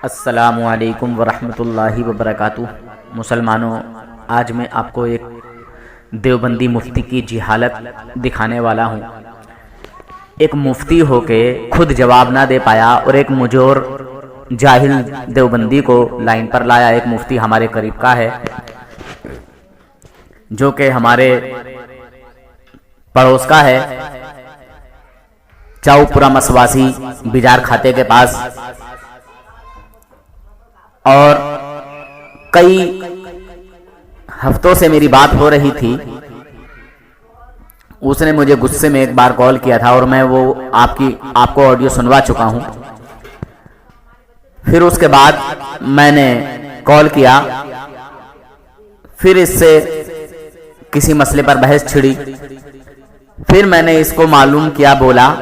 السلام علیکم ورحمۃ اللہ وبرکاتہ۔ مسلمانوں، آج میں آپ کو ایک دیوبندی مفتی کی جہالت دکھانے والا ہوں۔ ایک مفتی ہو کے خود جواب نہ دے پایا اور ایک مجور جاہل دیوبندی کو لائن پر لایا۔ ایک مفتی ہمارے قریب کا ہے جو کہ ہمارے پڑوس کا ہے، چاؤ پورا مسواسی بجار کھاتے کے پاس، اور کئی ہفتوں سے میری بات ہو رہی تھی۔ اس نے مجھے غصے میں ایک بار کال کیا تھا اور میں وہ آپ کو آڈیو سنوا چکا ہوں۔ پھر اس کے بعد میں نے کال کیا، پھر اس سے کسی مسئلے پر بحث چھڑی۔ پھر میں نے اس کو معلوم کیا، بولا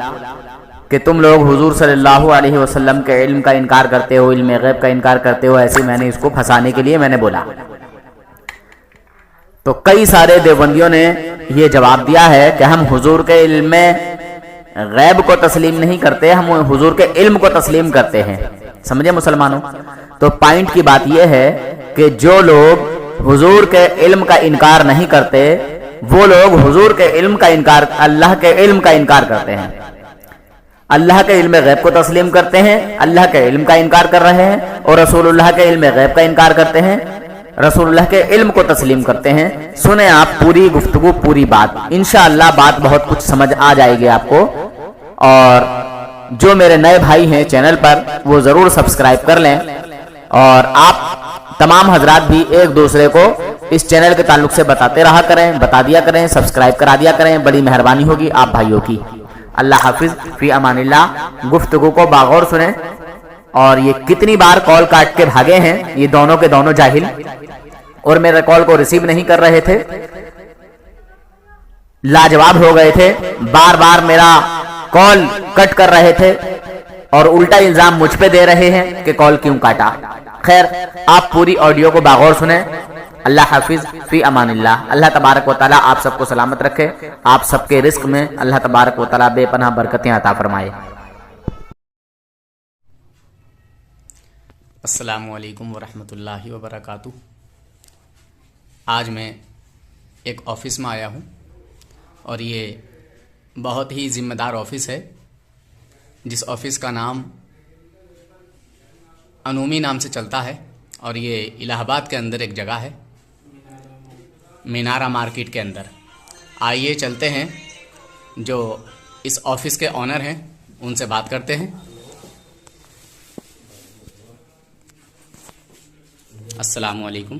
کہ تم لوگ حضور صلی اللہ علیہ وسلم کے علم کا انکار کرتے ہو، علم غیب کا انکار کرتے ہو۔ ایسے میں نے اس کو پھنسانے کے لیے میں نے بولا، تو کئی سارے دیوبندیوں نے یہ جواب دیا ہے کہ ہم حضور کے علم میں غیب کو تسلیم نہیں کرتے، ہم حضور کے علم کو تسلیم کرتے ہیں۔ سمجھے مسلمانوں؟ تو پوائنٹ کی بات یہ ہے کہ جو لوگ حضور کے علم کا انکار نہیں کرتے، وہ لوگ حضور کے علم کا انکار، اللہ کے علم کا انکار کرتے ہیں۔ اللہ کے علم غیب کو تسلیم کرتے ہیں، اللہ کے علم کا انکار کر رہے ہیں، اور رسول اللہ کے علم غیب کا انکار کرتے ہیں، رسول اللہ کے علم کو تسلیم کرتے ہیں۔ سنیں آپ پوری گفتگو، پوری بات، انشاءاللہ بات بہت کچھ سمجھ آ جائے گی آپ کو۔ اور جو میرے نئے بھائی ہیں چینل پر، وہ ضرور سبسکرائب کر لیں، اور آپ تمام حضرات بھی ایک دوسرے کو اس چینل کے تعلق سے بتاتے رہا کریں، بتا دیا کریں، سبسکرائب کرا دیا کریں، بڑی مہربانی ہوگی آپ بھائیوں کی۔ اللہ حافظ، فی امان اللہ۔ گفتگو کو باغور سنیں۔ اور یہ کتنی بار کال کاٹ کے بھاگے ہیں یہ دونوں کے دونوں جاہل، اور میرے کال کو ریسیو نہیں کر رہے تھے، لاجواب ہو گئے تھے، بار بار میرا کال کٹ کر رہے تھے، اور الٹا الزام مجھ پہ دے رہے ہیں کہ کال کیوں کاٹا۔ خیر، آپ پوری آڈیو کو باغور سنیں۔ اللہ حافظ، فی امان اللہ۔ اللہ تبارک و تعالیٰ آپ سب کو سلامت رکھے، آپ سب کے رزق میں اللہ تبارک و تعالیٰ بے پناہ برکتیں عطا فرمائے۔ السلام علیکم ورحمۃ اللہ وبرکاتہ۔ آج میں ایک آفس میں آیا ہوں، اور یہ بہت ہی ذمہ دار آفس ہے، جس آفس کا نام انومی نام سے چلتا ہے، اور یہ الہ آباد کے اندر ایک جگہ ہے، مینارہ مارکیٹ کے اندر۔ آئیے چلتے ہیں، جو اس آفس کے آنر ہیں ان سے بات کرتے ہیں۔ السلام علیکم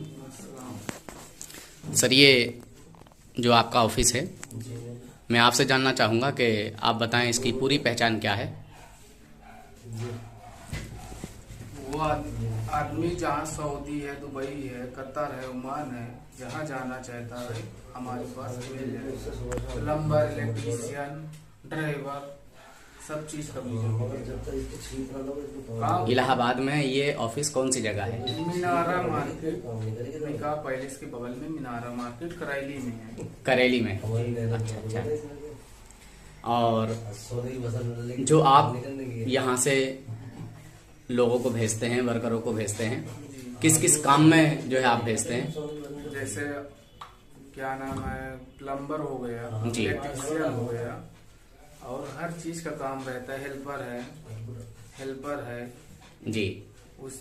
سر، یہ جو آپ کا آفس ہے، میں آپ سے جاننا چاہوں گا کہ آپ بتائیں اس کی پوری پہچان کیا ہے؟ وہ آدمی جہاں سعودی ہے، دبئی ہے، قطر ہے، عمان ہے، جہاں جانا چاہتا ہے ہمارے پاس مل جائے۔ پلمبر، الیکٹریشین، ڈرائیور، سب چیز کا الہ آباد میں یہ آفس کون سی جگہ ہے؟ مینارہ مارکیٹ، نکاح پیلس کے بغل میں مینارہ مارکیٹ کریلی میں ہے۔ کریلی میں؟ اچھا اچھا۔ اور جو آپ یہاں سے لوگوں کو بھیجتے ہیں، ورکروں کو بھیجتے ہیں، کس کس کام میں جو ہے آپ بھیجتے ہیں؟ جیسے کیا نام ہے، پلمبر ہو گیا، جی، الیکٹریشین ہو گیا، اور ہر چیز کا کام رہتا ہے۔ ہیلپر ہے جی، اس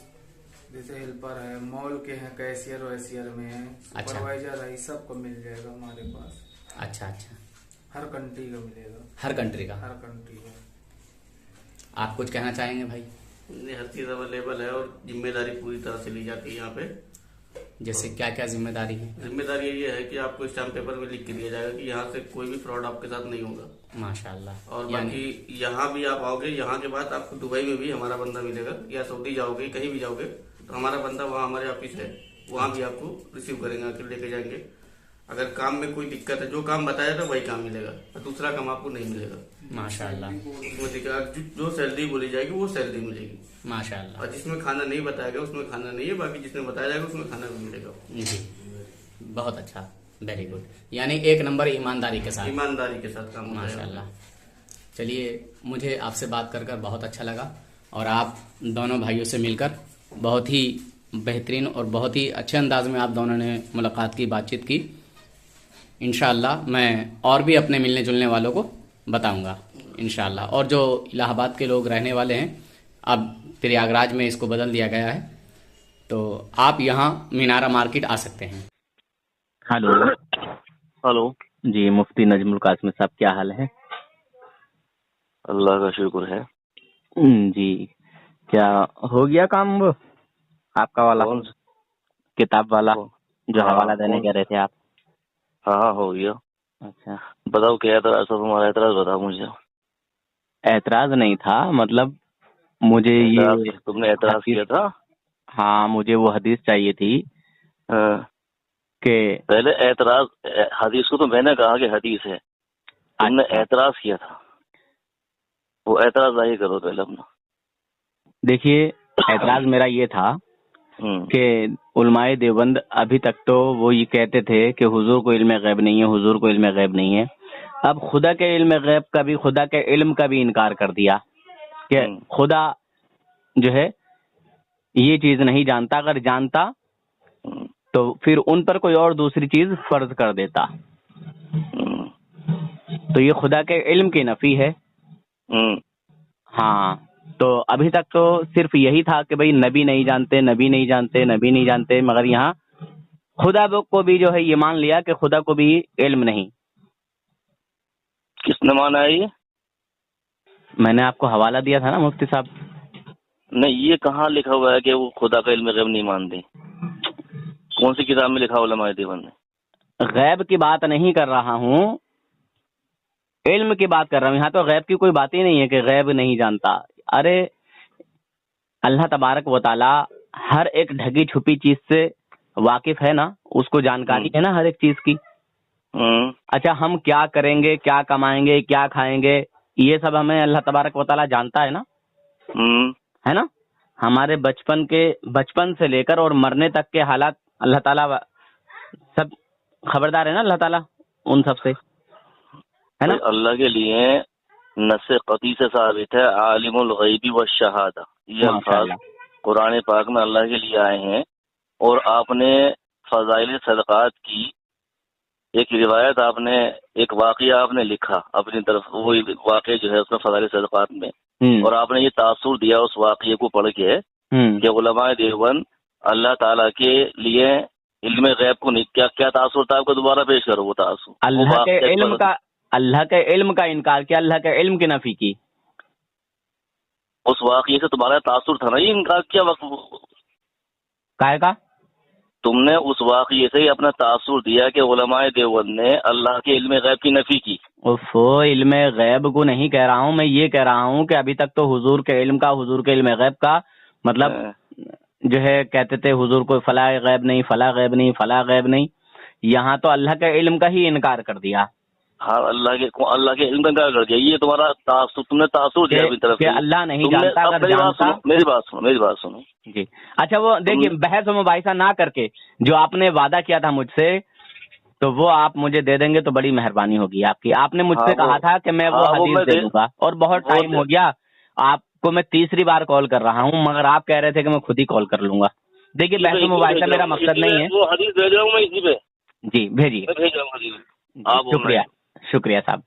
جیسے ہیلپر ہے، مال کے ہیں، کیشیئر ویشیئر میں ہے، سپروائزر ہے، سب کو مل جائے گا ہمارے پاس۔ اچھا اچھا، ہر کنٹری کا ملے گا، ہر کنٹری کا؟ ہر کنٹری کا۔ آپ کچھ کہنا چاہیں گے بھائی؟ ہر چیز اویلیبل ہے، اور ذمہ داری پوری طرح سے لی جاتی ہے یہاں پہ۔ جیسے کیا کیا ذمہ داری ہے؟ ذمہ داری یہ ہے کہ آپ کو اسٹامپ پیپر میں لکھ کے دیا جائے گا کہ یہاں سے کوئی بھی فراڈ آپ کے ساتھ نہیں ہوگا۔ ماشاءاللہ۔ اور باقی یہاں بھی آپ آؤ گے، یہاں کے بعد آپ کو دبئی میں بھی ہمارا بندہ ملے گا، یا سعودی جاؤ گے، کہیں بھی جاؤ گے تو ہمارا بندہ وہاں ہمارے آفس ہے، وہاں بھی آپ کو ریسیو کریں گے، لے کے جائیں گے۔ اگر کام میں کوئی دقت ہے، جو کام بتایا تھا وہی کام ملے گا، اور دوسرا کام آپ کو نہیں ملے گا۔ ماشاءاللہ۔ جو سیلری بولی جائے گی وہ سیلری ملے گی، ماشاءاللہ۔ اور جس میں کھانا نہیں بتایا گیا اس میں کھانا نہیں ہے، باقی جس میں بتایا جائے گا اس میں کھانا بھی ملے گا۔ جی، بہت اچھا، ویری گڈ، یعنی ایک نمبر ایمانداری کے ساتھ۔ ایمانداری کے ساتھ کام ہوتا ہے۔ ماشاءاللہ۔ چلیے، مجھے آپ سے بات کر بہت اچھا لگا، اور آپ دونوں بھائیوں سے مل کر بہت ہی بہترین اور بہت ہی اچھے انداز میں آپ دونوں نے ملاقات کی، بات چیت کی. انشاءاللہ میں اور بھی اپنے ملنے جلنے والوں کو بتاؤں گا انشاءاللہ. اور جو الہ آباد کے لوگ رہنے والے ہیں، اب پریاگراج میں اس کو بدل دیا گیا ہے، تو آپ یہاں مینارہ مارکیٹ آ سکتے ہیں. Hello hello. جی، مفتی نجم القاسمی صاحب، کیا حال ہے؟ اللہ کا شکر ہے. جی، کیا ہو گیا کام وہ آپ کا والا کون کتاب والا جو ہاں حوالہ دینے کون کہہ رہے تھے آپ؟ ہاں ہو گیا. اچھا، بتاؤ کیا اعتراض تھا تمہارا؟ اعتراض بتاؤ مجھے. اعتراض نہیں تھا، مطلب مجھے یہ تم نے اعتراض حدیث، کیا تھا. ہاں مجھے وہ حدیث چاہیے تھی ہاں. کہ پہلے اعتراض حدیث کو تو میں نے کہا کہ حدیث ہے، تم نے اچھا، اعتراض کیا تھا، وہ اعتراض ظاہر کرو پہلے اپنا. دیکھیے اعتراض میرا یہ تھا ہوں. کہ علماء دیوبند ابھی تک تو وہ یہ کہتے تھے کہ حضور کو علم غیب نہیں ہے، حضور کو علم غیب نہیں ہے. اب خدا کے علم غیب کا بھی، خدا کے علم کا بھی انکار کر دیا کہ ہوں. خدا جو ہے یہ چیز نہیں جانتا، اگر جانتا ہوں. تو پھر ان پر کوئی اور دوسری چیز فرض کر دیتا. ہوں. تو یہ خدا کے علم کی نفی ہے. ہوں. ہاں، تو ابھی تک تو صرف یہی تھا کہ بھئی نبی نہیں جانتے، نبی نہیں جانتے، نبی نہیں جانتے، مگر یہاں خدا کو بھی جو ہے یہ مان لیا کہ خدا کو بھی علم نہیں. کس نے مانا ہے یہ؟ میں نے آپ کو حوالہ دیا تھا نا مفتی صاحب. نہیں، یہ کہاں لکھا ہوا ہے کہ وہ خدا کا علم غیب نہیں مانتے؟ کون سی کتاب میں لکھا ہوا علماء دیوبند نے؟ غیب کی بات نہیں کر رہا ہوں، علم کی بات کر رہا ہوں. یہاں تو غیب کی کوئی بات ہی نہیں ہے کہ غیب نہیں جانتا. ارے اللہ تبارک و تعالی ہر ایک ڈھگی چھپی چیز سے واقف ہے نا، اس کو جانکاری ہے نا ہر ایک چیز کی. ہوں. اچھا، ہم کیا کریں گے، کیا کمائیں گے، کیا کھائیں گے، یہ سب ہمیں اللہ تبارک و تعالی جانتا ہے نا، ہوں. ہے نا. ہمارے بچپن سے لے کر اور مرنے تک کے حالات اللہ تعالیٰ سب خبردار ہے نا، اللہ تعالیٰ ان سب سے، ہے نا. اللہ کے لیے نص قطعی سے ثابت ہے عالم الغیبی والشہادہ، یہ ماشاء الفاظ اللہ. قرآن پاک میں اللہ کے لیے آئے ہیں. اور آپ نے فضائل صدقات کی ایک روایت، آپ نے ایک واقعہ آپ نے لکھا اپنی طرف، وہ واقعہ جو ہے اس میں فضائل صدقات میں، اور آپ نے یہ تاثر دیا اس واقعے کو پڑھ کے کہ علماء دیوبند اللہ تعالیٰ کے لیے علم غیب کو نہیں، کیا تاثر تھا آپ کو؟ دوبارہ پیش کرو وہ تاثر. اللہ کے علم کا انکار کیا، اللہ کے علم کی نفی کی. اس واقعے سے تمہارا تاثر تھا نا، یہ انکار کیا وقت کائے کا؟ تم نے اس واقعے سے ہی اپنا تاثر دیا کہ علماء دیوبند نے اللہ کے علم غیب کی نفی کی. علم غیب کو نہیں کہہ رہا ہوں، میں یہ کہہ رہا ہوں کہ ابھی تک تو حضور کے علم غیب کا مطلب جو ہے کہتے تھے حضور کو فلاں غیب نہیں، فلاں غیب نہیں، فلاں غیب نہیں. یہاں تو اللہ کے علم کا ہی انکار کر دیا. ہاں، اللہ کے علم کا انکار کر دیا. یہ تمہارا تاثر، تم نے تاثر دیا اپنی طرف کہ سے. اللہ نہیں جانتا. اگر جانتا، میری بات سنو. جی اچھا، وہ دیکھیے بحث و مباحثہ نہ کر کے جو آپ نے وعدہ کیا تھا مجھ سے، تو وہ آپ مجھے دے دیں گے تو بڑی مہربانی ہوگی آپ کی. آپ نے مجھ سے کہا تھا کہ میں وہ حدیث دے دوں گا، اور بہت ٹائم ہو گیا. آپ کو میں تیسری بار کال کر رہا ہوں، مگر آپ کہہ رہے تھے کہ میں خود ہی کال کر لوں گا. دیکھیے بحث و مباحثہ میرا مقصد نہیں ہے. وہ حدیث بھیج رہا ہوں میں اسی پہ. جی بھیجیے. شکریہ شکریہ صاحب.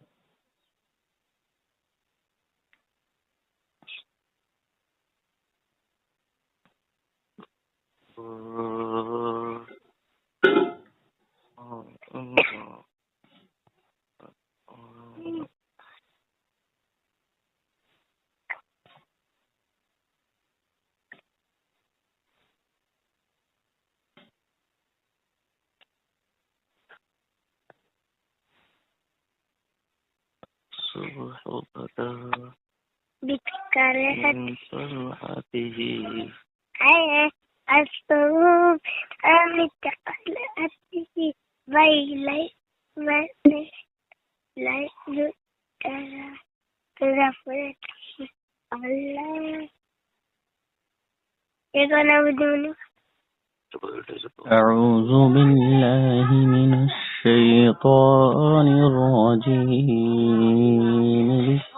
أعوذ بالله من الشيطان الرجيم.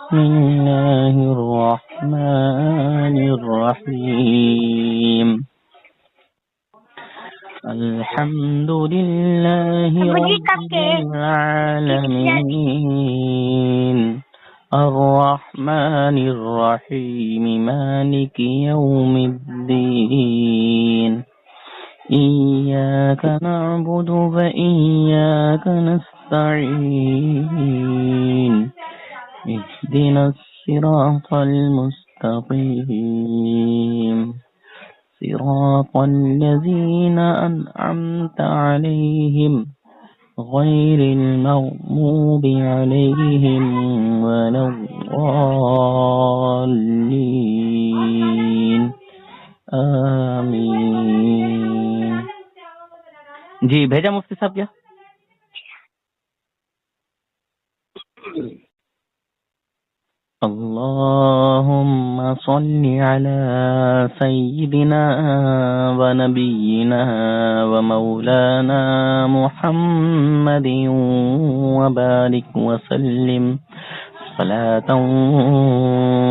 بسم الله الرحمن الرحيم الحمد لله رب العالمين الرحمن الرحيم مالك يوم الدين إياك نعبد وإياك نستعين اهدنا الصراط المستقيم صراط الذين أنعمت عليهم غير المغضوب عليهم ولا الضالين آمین. جی بھیجا مفتی صاحب کیا؟ اللهم صل على سيدنا ونبينا ومولانا محمد وبارك وسلم صلاة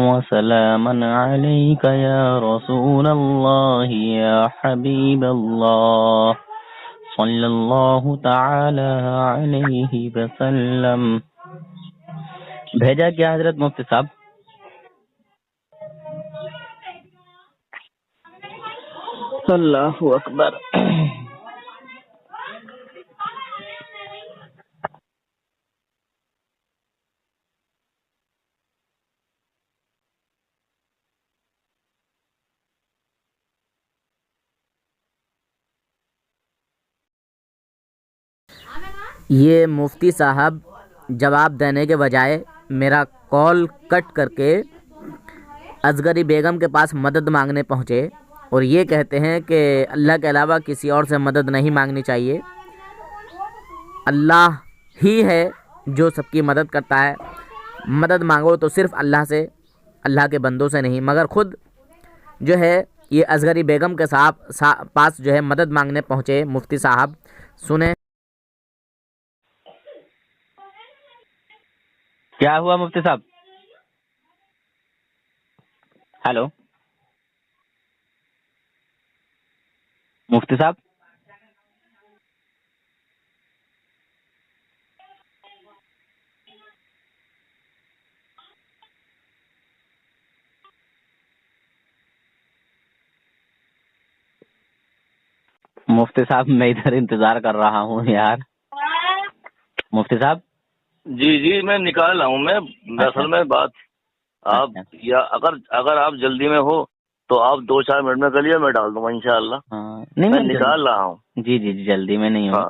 وسلاما عليك يا رسول الله يا حبيب الله صلى الله تعالى عليه وسلم. بھیجا کیا حضرت مفتی صاحب؟ اللہ اکبر. یہ مفتی صاحب جواب دینے کے بجائے میرا کال کٹ کر کے اصغری بیگم کے پاس مدد مانگنے پہنچے اور یہ کہتے ہیں کہ اللہ کے علاوہ کسی اور سے مدد نہیں مانگنی چاہیے، اللہ ہی ہے جو سب کی مدد کرتا ہے، مدد مانگو تو صرف اللہ سے، اللہ کے بندوں سے نہیں. مگر خود جو ہے یہ اصغری بیگم کے پاس جو ہے مدد مانگنے پہنچے مفتی صاحب. سنیں کیا ہوا مفتی صاحب؟ ہیلو مفتی صاحب. مفتی صاحب میں ادھر انتظار کر رہا ہوں یار. مفتی صاحب جی جی میں نکال رہا ہوں. میں اصل میں بات آپ یا اگر آپ جلدی میں ہو تو آپ 2-4 منٹ میں کریے، میں ڈال دوں گا انشاءاللہ. نہیں میں نکال رہا ہوں. جی جی جلدی میں نہیں ہوں.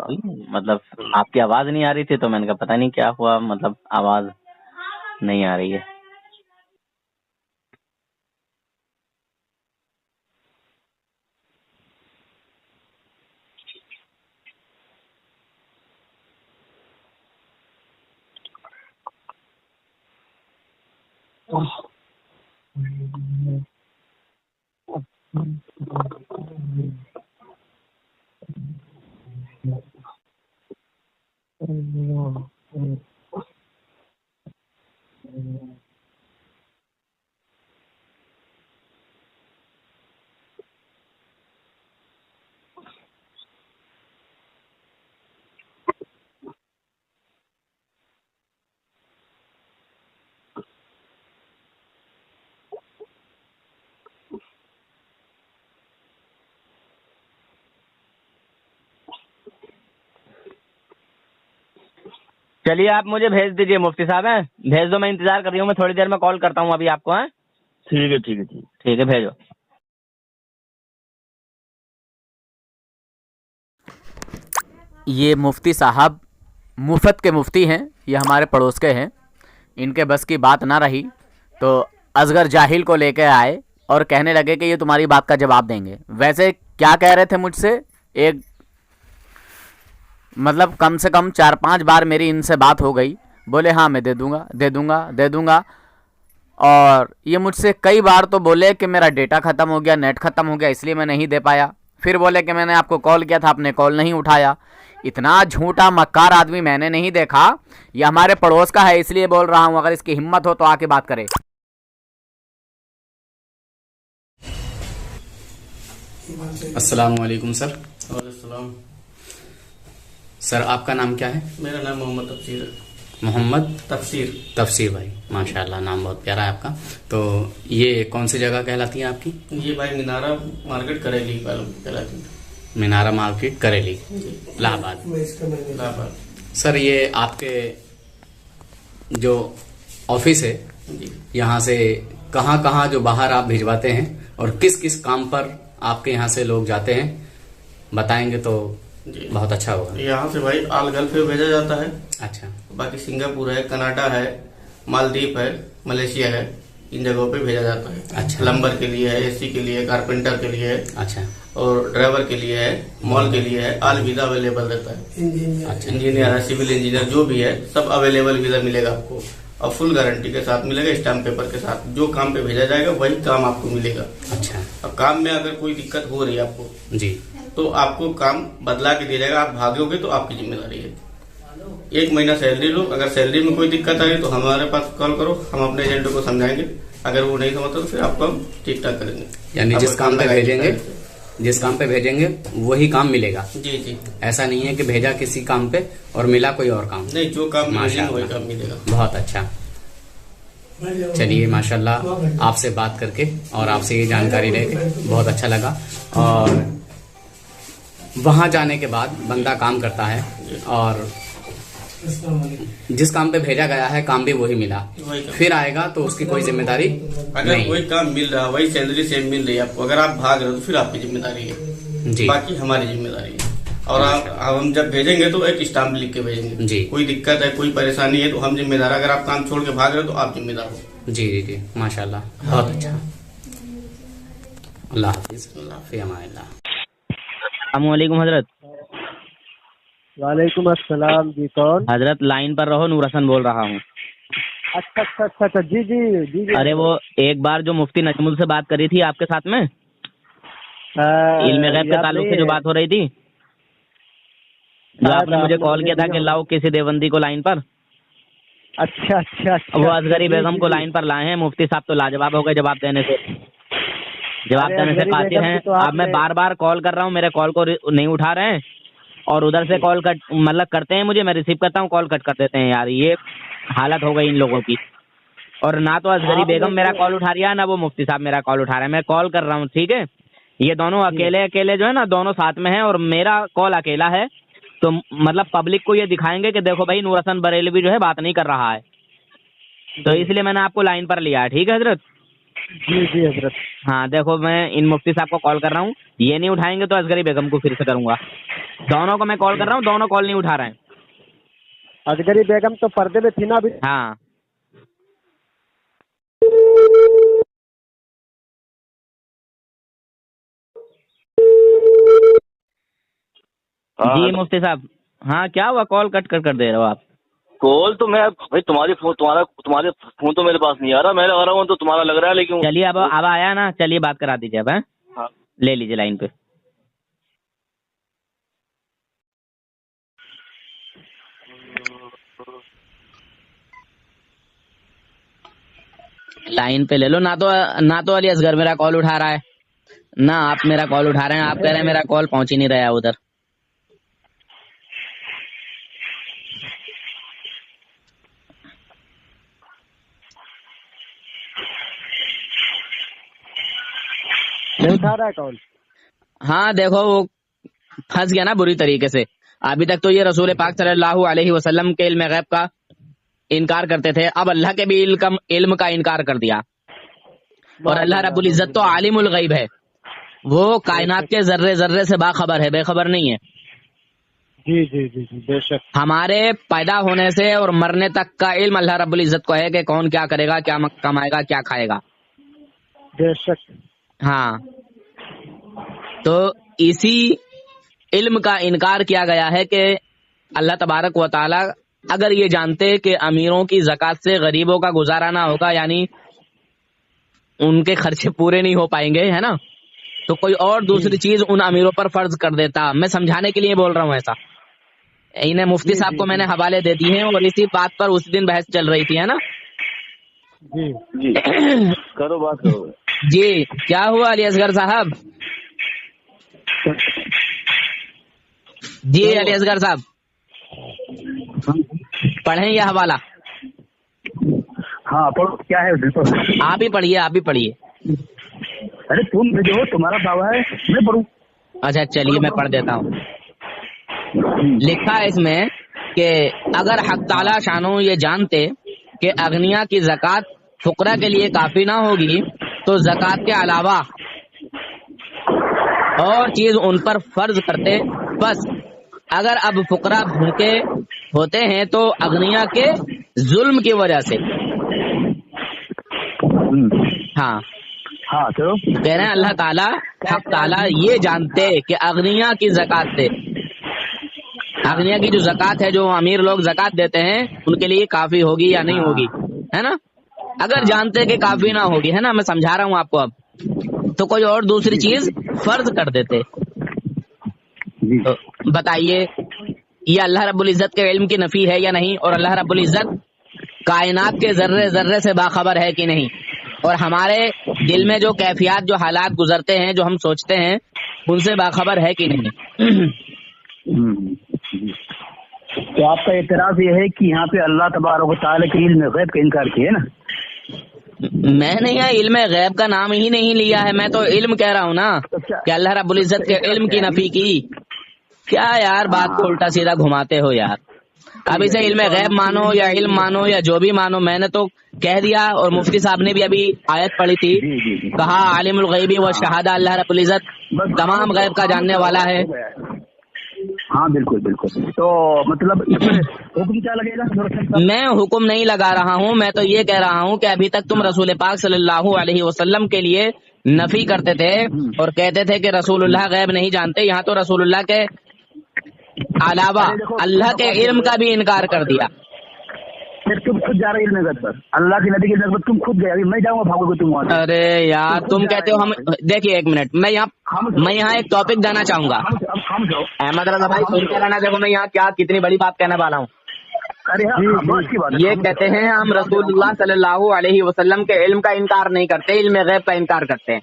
مطلب آپ کی آواز نہیں آ رہی تھی تو میں نے کہا پتہ نہیں کیا ہوا، مطلب آواز نہیں آ رہی ہے. چلیے آپ مجھے بھیج دیجیے مفتی صاحب. ہیں بھیج دو، میں انتظار کر رہی ہوں. میں تھوڑی دیر میں کال کرتا ہوں ابھی آپ کو. ہیں ٹھیک ہے ٹھیک ہے ٹھیک ٹھیک ہے بھیجو. یہ مفتی صاحب مفت کے مفتی ہیں، یہ ہمارے پڑوس کے ہیں. ان کے بس کی بات نہ رہی تو اصغر جاہل کو لے کے آئے اور کہنے لگے کہ یہ تمہاری بات کا جواب دیں گے. ویسے کیا کہہ رہے تھے مجھ سے؟ ایک مطلب کم سے کم 4-5 بار میری ان سے بات ہو گئی. بولے ہاں میں دے دوں گا دے دوں گا دے دوں گا. اور یہ مجھ سے کئی بار تو بولے کہ میرا ڈیٹا ختم ہو گیا، نیٹ ختم ہو گیا، اس لیے میں نہیں دے پایا. پھر بولے کہ میں نے آپ کو کال کیا تھا، آپ نے کال نہیں اٹھایا. इतना झूठा मक्कार आदमी मैंने नहीं देखा। ये हमारे पड़ोस का है इसलिए बोल रहा हूँ, अगर इसकी हिम्मत हो तो आके बात करे। अस्सलाम वालेकुम सर। वालेकुम। सर आपका नाम क्या है? मेरा नाम मोहम्मद तफसीर है। मोहम्मद तफसीर। तफसीर भाई, माशाल्लाह नाम बहुत प्यारा है आपका। तो ये कौन सी जगह कहलाती है आपकी? ये भाई मीनारा मार्केट करेली कहलाती है। मीनारा मार्केट करेली, इलाहाबाद। इलाहाबाद। सर ये आपके जो ऑफिस है जी। यहाँ से कहाँ कहाँ जो बाहर आप भिजवाते हैं और किस किस काम पर आपके यहाँ से लोग जाते हैं, बताएंगे तो जी। बहुत अच्छा होगा। यहाँ से भाई आल गल्फ पे भेजा जाता है। अच्छा। बाकी सिंगापुर है, कनाडा है, मालदीव है, मलेशिया है, इन जगहों पे भेजा जाता है। अच्छा। प्लम्बर के लिए है, एसी के लिए, कारपेंटर के लिए है, अच्छा। और ड्राइवर के लिए है, मॉल के लिए है। ऑल वीजा अवेलेबल रहता है। अच्छा। इंजीनियर है, सिविल इंजीनियर जो भी है सब अवेलेबल वीजा मिलेगा आपको, और फुल गारंटी के साथ मिलेगा, स्टाम्प पेपर के साथ। जो काम पे भेजा जाएगा वही काम आपको मिलेगा। अच्छा। अब काम में अगर कोई दिक्कत हो रही है आपको, जी, तो आपको काम बदला के दिया जाएगा। आप भागोगे तो आपकी जिम्मेदारी है। 1 महीना सैलरी लो, अगर सैलरी में कोई दिक्कत आ रही तो हमारे पास कॉल करो, हम अपने एजेंट को समझाएंगे। अगर वो नहीं समझता तो फिर आपको हम ठीक ठाक करेंगे। यानी जिस काम पे भेजेंगे वही काम मिलेगा। जी जी। ऐसा नहीं है कि भेजा किसी काम पे और मिला कोई और काम। नहीं, जो काम भेजेंगे माशाल्लाह। वही काम मिलेगा। बहुत अच्छा। चलिए माशाल्लाह, आपसे बात करके और आपसे ये जानकारी लेके बहुत अच्छा लगा। और वहां जाने के बाद बंदा काम करता है और जिस काम पे भेजा गया है काम भी वही मिला, वही काम। फिर आएगा तो उसकी कोई जिम्मेदारी अगर नहीं। वही काम मिल रहा है, वही सैलरी सेम मिल रही है आपको, अगर आप भाग रहे हो तो फिर आपकी जिम्मेदारी है। जी। बाकी हमारी जिम्मेदारी है। और हम जब भेजेंगे तो एक स्टाम्प लिख के भेजेंगे। जी। कोई दिक्कत है, कोई परेशानी है तो हम जिम्मेदार। अगर आप काम छोड़ के भाग रहे हो तो आप जिम्मेदार हो। जी जी जी, माशाल्लाह, बहुत अच्छा। अल्लाह हाफिज, फी अमानिल्लाह। अस्सलामुअलैकुम हजरत। वालेकुम अस्सलाम जी, कौन? हजरत लाइन पर रहो, नूर हसन बोल रहा हूँ। अच्छा अच्छा अच्छा अच्छा, जी जी जी जी। अरे वो एक बार जो मुफ्ती नजमुल से बात करी थी आपके साथ में, इल्म गैब के याद ताल्लुक नहीं से जो है। बात हो रही थी, जो आपने मुझे कॉल किया था कि लाओ किसी देवबंदी को लाइन पर। अच्छा अच्छा अच्छा। वो असगरी जी, बेगम जी, को जी। लाइन पर लाए हैं। मुफ्ती साहब तो लाजवाब हो गए जवाब देने से, जवाब अरे देने से असगरी कातिल बेगम हैं। की तो अब मैं आपने- बार बार कॉल कर रहा हूँ, मेरे कॉल को नहीं उठा रहे हैं, और उधर से कॉल कट मतलब करते हैं मुझे, मैं रिसीव करता हूँ, कॉल कट कर देते हैं। यार ये हालत हो गई इन लोगों की। और ना तो असगरी बेगम मेरा कॉल उठा रही है, ना वो मुफ्ती साहब मेरा कॉल उठा रहे हैं। मैं कॉल कर रहा हूँ, ठीक है, ये दोनों अकेले अकेले जो है ना, दोनों साथ में हैं और मेरा कॉल अकेला है। तो मतलब पब्लिक को ये दिखाएंगे कि देखो भाई नूर हसन बरेलवी जो है बात नहीं कर रहा है। तो इसलिए मैंने आपको लाइन पर लिया है, ठीक है हजरत? जी जी हजरत। हाँ देखो, मैं इन मुफ्ती साहब को कॉल कर रहा हूँ, ये नहीं उठाएंगे तो असगरी बेगम को फिर से करूंगा। दोनों को मैं कॉल कर रहा हूँ, दोनों कॉल नहीं उठा रहे हैं। असगरी बेगम तो पर्दे में थी ना अभी। हाँ जी मुफ्ती साहब। हाँ क्या हुआ, कॉल कट कर दे रहे हो आप? कॉल तो मैं भाई तुम्हारे फोन तो मेरे पास नहीं आ रहा। मैं लगा रहा हूँ तो तुम्हारा लग रहा है, लेकिन चलिए अब आया ना, चलिए बात करा दीजिए अब। हैं? हाँ। ले लीजिए लाइन पे। लाइन पे ले लो। ना तो अली असगर मेरा कॉल उठा रहा है, ना आप मेरा कॉल उठा रहे हैं। आप कह रहे हैं मेरा कॉल पहुंच ही नहीं रहा है उधर। नहीं उठा रहा है कॉल। हाँ देखो, वो फंस गया ना बुरी तरीके से। अभी तक तो ये रसूल पाक सल्लल्लाहु अलैहि वसल्लम के इल्म गैब का इनकार करते थे, अब अल्लाह के भी इल्म का इनकार कर दिया। और अल्लाह रब्बुल इज्जत तो आलिमुल गैब है, वो कायनात के जर्रे जर्रे से बाखबर है, बेखबर नहीं है। जी जी जी जी, बेशक। हमारे पैदा होने से और मरने तक का इल्म अल्लाह रब्बुल इज्जत को है कि कौन क्या करेगा, क्या कमाएगा, क्या खाएगा। बेशक। हाँ, तो इसी इल्म का इनकार किया गया है कि अल्लाह तबारक व ताला अगर ये जानते कि अमीरों की ज़कात से गरीबों का गुजारा ना होगा, यानी उनके खर्चे पूरे नहीं हो पाएंगे, है ना, तो कोई और दूसरी चीज उन अमीरों पर फर्ज कर देता। मैं समझाने के लिए बोल रहा हूँ ऐसा। इन्हें मुफ्ती साहब को मैंने हवाले दे दिए हैं और इसी बात पर उस दिन बहस चल रही थी, है ना? जी जी करो बात करो। जी क्या हुआ अली असगर साहब? जी अली असगर साहब पढ़ें यह हवाला? हाँ पढ़ो, क्या है उसमें पढ़ो। आप ही पढ़िए, आप ही पढ़िए। अरे तुम भेजो, तुम्हारा दावा है, मैं पढ़ूं। अच्छा चलिए मैं पढ़ देता हूँ। लिखा है इसमें कि अगर हक ताला शानो ये जानते कि अगनिया की ज़कात फुकरा के लिए काफी ना होगी तो ज़कात के अलावा और चीज उन पर फर्ज करते। बस अगर अब फुकरा भूखे होते हैं तो अगनिया के जुल्म की वजह से। हाँ हाँ चलो। कह रहे हैं अल्लाह ताला हक ताला ये जानते कि अगनिया की ज़कात से, अगनिया की जो ज़कात है, जो अमीर लोग ज़कात देते हैं, उनके लिए काफी होगी या नहीं होगी, है ना? अगर जानते कि काफी ना होगी, है ना, मैं समझा रहा हूँ आपको अब, तो कोई और दूसरी चीज फर्ज कर देते। तो बताइए ये अल्लाह रब्बुल इज्जत के इल्म की नफी है या नहीं? और अल्लाह रब्बुल इज्जत कायनात के जर्रे जर्रे से बाखबर है कि नहीं? और हमारे दिल में जो कैफियत, जो हालात गुजरते हैं, जो हम सोचते हैं, उनसे बाखबर है कि नहीं? तो आपका एतराज ये है कि यहाँ पे अल्लाह तबारक व तआला के इल्म गैब का इनकार किया है ना? मैंने यहाँ इल्म गैब का नाम ही नहीं लिया है, मैं तो इल्म कह रहा हूँ ना कि अल्लाह रब्बुल इज्जत के इल्म की नफी की। क्या यार बात को उल्टा सीधा घुमाते हो यार। अब इसे इल्म गैब मानो या इल्म मानो या जो भी मानो, मैंने तो कह दिया। और मुफ्ती साहब ने भी अभी आयत पढ़ी थी, कहा आलिमुल गैबी व शहादा, अल्लाह रब्बुल इज्जत तमाम गैब का जानने वाला है। हाँ बिल्कुल बिल्कुल। तो मतलब हुक्म क्या लगेगा? मैं हुक्म नहीं लगा रहा हूँ, मैं तो ये कह रहा हूँ कि अभी तक तुम रसूल पाक सल्लल्लाहु अलैहि वसल्लम के लिए नफी करते थे और कहते थे कि रसूलुल्लाह गैब नहीं जानते। यहाँ तो रसूलुल्लाह के अलावा अल्लाह के इल्म का भी इनकार कर दिया। फिर तुम खुद जा रहे हो नजर पर, अल्लाह की नबी की नजर पर तुम खुद गए, अभी मैं जाऊंगा भागोगे तुम वहाँ। अरे यार तुम कहते हो हम, देखिए एक मिनट, मैं यहाँ एक टॉपिक देना चाहूंगा। अहमद रजा भाई सुनते रहना, देखो मैं यहाँ क्या कितनी बड़ी बात कहने वाला हूँ। ये कहते हैं हम रसूलुल्लाह सल्लल्लाहु अलैहि वसल्लम के इल्म का इनकार नहीं करते, इल्म गैब का इनकार करते हैं।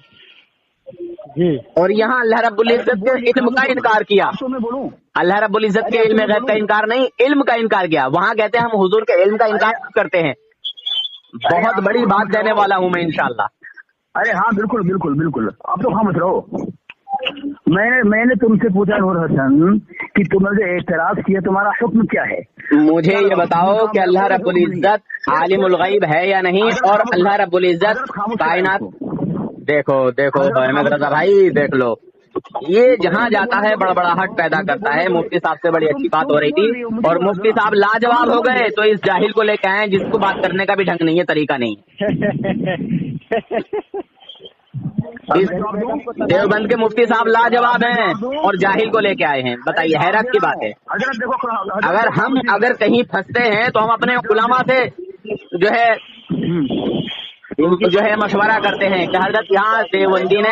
और यहाँ अल्लाह रब्बुल इज्जत के इल्म का इनकार किया। अल्लाह रब्बुल इज्जत के इल्म गैब का इनकार नहीं, इल्म का इनकार किया। वहाँ कहते हैं हम हुजूर के इल्म का इनकार करते हैं। बहुत बड़ी बात कहने वाला हूँ मैं इंशाअल्लाह। अरे हाँ बिल्कुल बिल्कुल बिल्कुल, आप तो खामोश रहो। मैंने तुमसे पूछा नूर हसन कि तुमने जो एतराज किया तुम्हारा हुक्म क्या है? मुझे ये बताओ कि अल्लाह रब्बुल इज्जत आलिमुल गैब है या नहीं? और अल्लाह रब्बुल इज्जत कायनात, देखो देखो अहमद रजा भाई देख लो, ये जहाँ जाता है बड़बड़ाहट पैदा करता है। मुफ्ती साहब से बड़ी अच्छी बात हो रही थी और मुफ्ती साहब लाजवाब हो गए, तो इस जाहिल को लेके आए जिसको बात करने का भी ढंग नहीं है, तरीका नहीं। इस देवबंद के मुफ्ती साहब लाजवाब हैं और जाहिल को लेके आए हैं। बताइए, हैरत की बात है। अगर कहीं फंसते हैं तो हम अपने उलमा से जो है मशवरा करते हैं कि हजरत यहाँ देवबंदी ने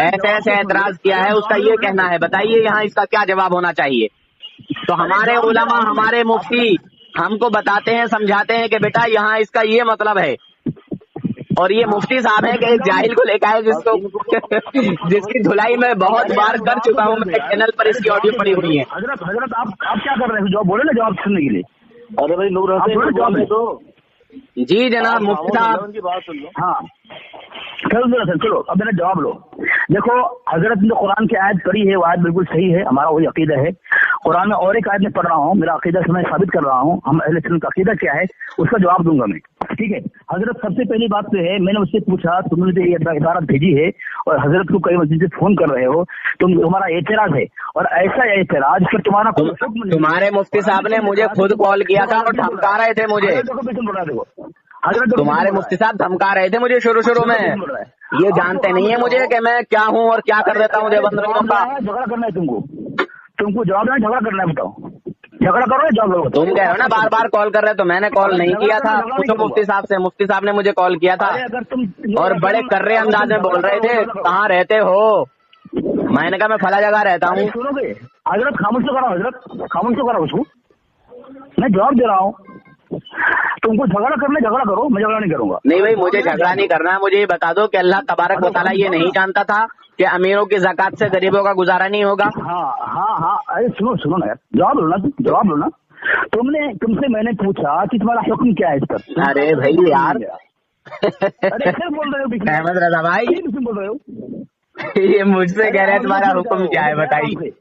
ऐसे ऐसे एतराज किया है, उसका ये कहना है, बताइए यहाँ इसका क्या जवाब होना चाहिए। तो हमारे उलमा, हमारे मुफ्ती हमको बताते हैं, समझाते हैं कि बेटा यहाँ इसका ये मतलब है। और ये मुफ्ती साहब है कि एक जाहिल को लेकर आए जिसकी धुलाई में बहुत बार कर चुका हूँ, मैं चैनल पर इसकी ऑडियो पड़ी हुई है। हजरत आप क्या कर रहे हैं? जवाब बोले ना, जवाब सुनने के लिए। अरे भाई नूर हसन तो जी जनाब मुफ्ती साहब की बात सुन लो। हाँ चलो अब मेरा जवाब लो। देखो हजरत ने कुरान की आयत पढ़ी है, वो आयत बिल्कुल सही है, हमारा वही अकीदा है। कुरान में और एक आयत में पढ़ रहा हूँ, मेरा अकीदा से मैं साबित कर रहा हूँ, हम अहले सुन्नत का अकीदा क्या है उसका जवाब दूंगा मैं, ठीक है। हजरत सबसे पहली बात तो है, मैंने उससे पूछा तुमने जो ये इबारत भेजी है और हजरत को कई मस्जिद से फोन कर रहे हो, तुम्हारा एतराज है और ऐसा एतराज फिर तुम्हारा तुम्हारे मुफ्ती साहब ने मुझे खुद कॉल किया था और धमका रहे थे मुझे। तुम्हारे मुफ्ती साहब धमका रहे थे मुझे शुरू में। ये जानते नहीं है मुझे कि मैं क्या हूँ और क्या कर देता हूँ देवबंदियों का। झगड़ा करना है तुमको जवाब देना, झगड़ा करना है, बताओ झगड़ा करो या जवाब दो। तुम कह रहे हो ना बार बार कॉल कर रहे, तो मैंने कॉल नहीं किया था। पूछो मुफ्ती साहब से, मुफ्ती साहब ने मुझे कॉल किया था और बड़े कर्रे अंदाज में बोल रहे थे कहाँ रहते हो। मैंने कहा मैं फला जगह रहता हूँ। हजरत खामोश तो करो, हजरत खामोश तो करो उसको, मैं जवाब दे रहा हूँ। तुमको झगड़ा करना झगड़ा करो, मैं झगड़ा नहीं करूंगा। नहीं भाई, मुझे झगड़ा नहीं करना है। मुझे ये बता दो कि अल्लाह तबारक व तआला ये नहीं जानता था कि अमीरों की ज़कात से गरीबों का गुजारा नहीं होगा? हाँ, अरे सुनो ना यार, जवाब लो ना, जवाब लो ना। तुमसे मैंने पूछा कि तुम्हारा हुक्म क्या है इस पर। अरे भाई यार, अरे फिर बोल रहे हो बीच में। अहमद रजा भाई, बोल रहे हो ये मुझसे कह रहे हैं तुम्हारा हुक्म क्या है, बताइए।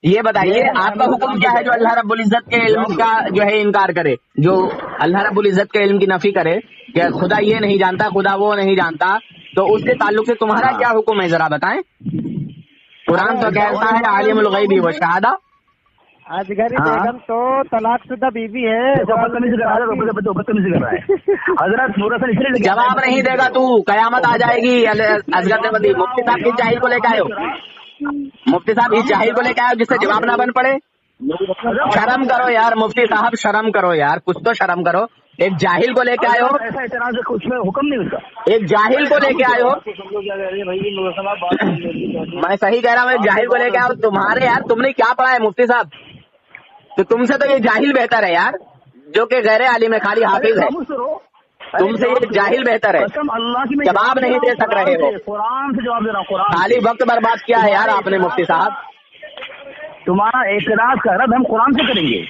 ये बताइए आपका हुक्म क्या है जो अल्लाह रब्बुल इज्जत के इल्म का जो है इनकार करे, जो अल्लाह रब्बुल इज्जत के इल्म की नफी करे कि खुदा ये नहीं जानता, खुदा वो नहीं जानता, तो उसके ताल्लुक से तुम्हारा क्या हुक्म है जरा बताएं। कुरान तो कहता है आलिमुल गैबी व शहादा। असगरी बेगम तो तलाकशुदा बीवी है। बदतमीजी कर रहा है हजरत नूरसन, इसलिए जवाब नहीं देगा तू, कयामत आ जाएगी। असगर ने मुफ्ती साहब की जाहिल को लेकर आयो, मुफ्ती साहब इस जाहिल को लेकर आयो जिससे जवाब ना बन पड़े। शर्म करो यार मुफ्ती साहब, शर्म करो यार, कुछ तो शर्म करो। एक जाहिल को लेके आयो, ऐसा इतराज उसमें हुक्म नहीं उसका। एक जाहिल को लेके आयो, मैं सही कह रहा हूँ, एक जाहिल को लेके आओ। तुम्हारे यार तुमने क्या पढ़ा है मुफ्ती साहब? तो तुमसे तो ये जाहिल बेहतर है यार, जो कि गैर आलिम है, खाली हाफिज है। तुमसे ये जाहिल बेहतर है, जवाब नहीं दे सक रहे हो। कुरान से जवाब दे रहा हूँ, कुरान। खाली वक्त बर्बाद किया है यार आपने मुफ्ती साहब। तुम्हारा एतराज का रद्द हम कुरान से करेंगे,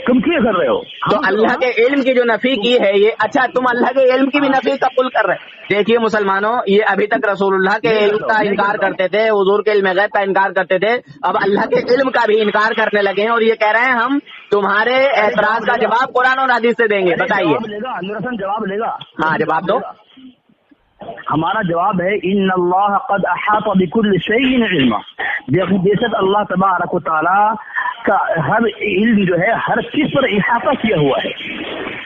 तुम क्यों कर रहे हो? तो अल्लाह के इल्म की जो नफी की है ये, अच्छा तुम अल्लाह के इल्म की भी नफी कबूल कर रहे। देखिए मुसलमानों, ये अभी तक रसूलुल्लाह के इल्म का इनकार करते थे, हुजूर के इल्म गैब का इनकार करते थे, अब अल्लाह के इल्म का भी इनकार करने लगे हैं और ये कह रहे हैं हम तुम्हारे एतराज का जवाब कुरान और हदीस से देंगे। बताइए। जवाब लेगा? हाँ जवाब दो। हमारा जवाब है इन्नल्लाह क़द अहाता बिकुल्लि शैइन इल्मा। बेशक अल्लाह तबारक व तआला का हर इल्म जो है हर चीज पर इहाता किया हुआ है।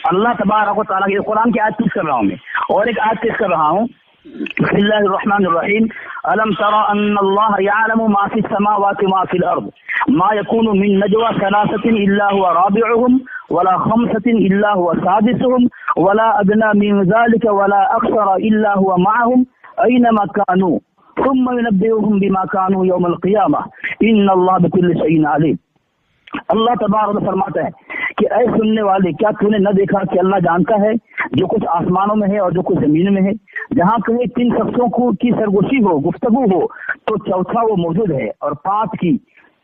अल्लाह तबारक व तआला की कुरान की आयत पेश कर रहा हूँ मैं, और एक आयत पेश कर रहा हूँ। बिस्मिल्लाहिर्रहमानिर्रहीम। अलम तरा अन्नल्लाह यअलमु मा फिस समावाति व मा फिल अर्द मा यकूनु मिन नजवा सलासतिन इल्ला हुवा राबिउहुम वला खमसतिन इल्ला हुवा सादिसुहुम वला अदना मिन ज़ालिका वला अक्सर इल्ला हुवा मअहुम ऐनमा कानू सुम्मा युनब्बिउहुम बिमा कानू यौमल क़ियामह इन्नल्लाह बिकुल्लि शैइन अलीम। अल्लाह तबारक फरमाता है कि ऐ सुनने वाले, क्या तूने न देखा कि अल्लाह जानता है जो कुछ आसमानों में है और जो कुछ जमीन में है। जहाँ कहीं 3 शख्सों की सरगोशी हो, गुफ्तगू हो, तो चौथा वो मौजूद है, और 5 की